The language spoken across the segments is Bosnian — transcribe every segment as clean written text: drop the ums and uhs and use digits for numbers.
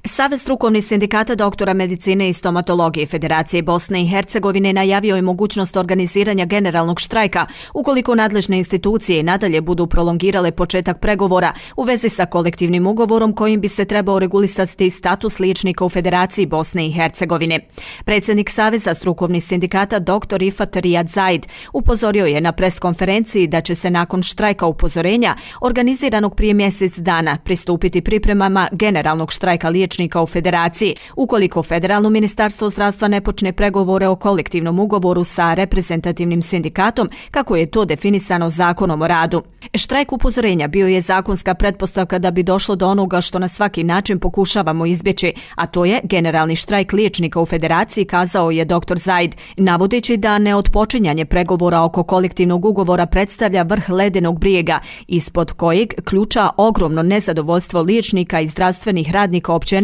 Savez strukovnih sindikata doktora medicine i stomatologije Federacije Bosne i Hercegovine najavio je mogućnost organiziranja generalnog štrajka ukoliko nadležne institucije nadalje budu prolongirale početak pregovora u vezi sa kolektivnim ugovorom kojim bi se trebao regulisati status liječnika u Federaciji Bosne i Hercegovine. Predsjednik Saveza strukovnih sindikata dr. Ifat Rijad Zaid upozorio je na preskonferenciji da će se nakon štrajka upozorenja organiziranog prije mjesec dana pristupiti pripremama generalnog štrajka liječnika u Federaciji, ukoliko Federalno ministarstvo zdravstva ne počne pregovore o kolektivnom ugovoru sa reprezentativnim sindikatom, kako je to definisano Zakonom o radu. Štrajk upozorenja bio je zakonska pretpostavka da bi došlo do onoga što na svaki način pokušavamo izbjeći, a to je generalni štrajk liječnika u Federaciji, kazao je dr. Zaid, navodeći da neotpočinjanje pregovora oko kolektivnog ugovora predstavlja vrh ledenog brijega, ispod kojeg ključa ogromno nezadovoljstvo liječnika i zdravstvenih radnika općenito,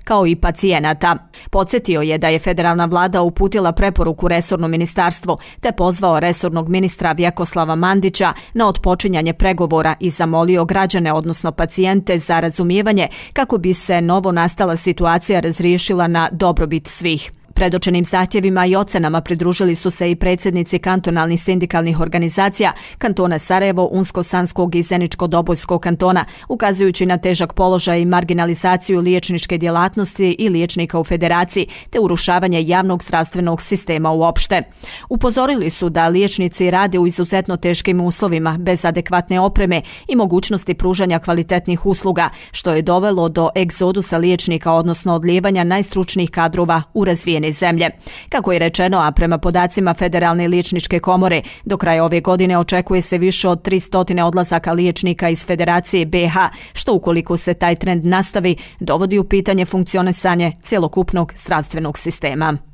kao i pacijenata. Podsjetio je da je federalna vlada uputila preporuku resornom ministarstvu, te pozvao resornog ministra Vjekoslava Mandića na otpočinjanje pregovora i zamolio građane, odnosno pacijente, za razumijevanje kako bi se novo nastala situacija razriješila na dobrobit svih. Predočenim zahtjevima i ocenama pridružili su se i predsjednici kantonalnih sindikalnih organizacija kantona Sarajevo, Unsko-Sanskog i Zeničko-Dobojskog kantona, ukazujući na težak položaj i marginalizaciju liječničke djelatnosti i liječnika u Federaciji, te urušavanje javnog zdravstvenog sistema uopšte. Upozorili su da liječnici rade u izuzetno teškim uslovima, bez adekvatne opreme i mogućnosti pružanja kvalitetnih usluga, što je dovelo do egzodusa liječnika, odnosno odlijevanja najstručnijih kadrova u razvijene zemlje. Kako je rečeno, a prema podacima Federalne liječničke komore, do kraja ove godine očekuje se više od 300 odlazaka liječnika iz Federacije BiH, što ukoliko se taj trend nastavi, dovodi u pitanje funkcionisanje cjelokupnog zdravstvenog sistema.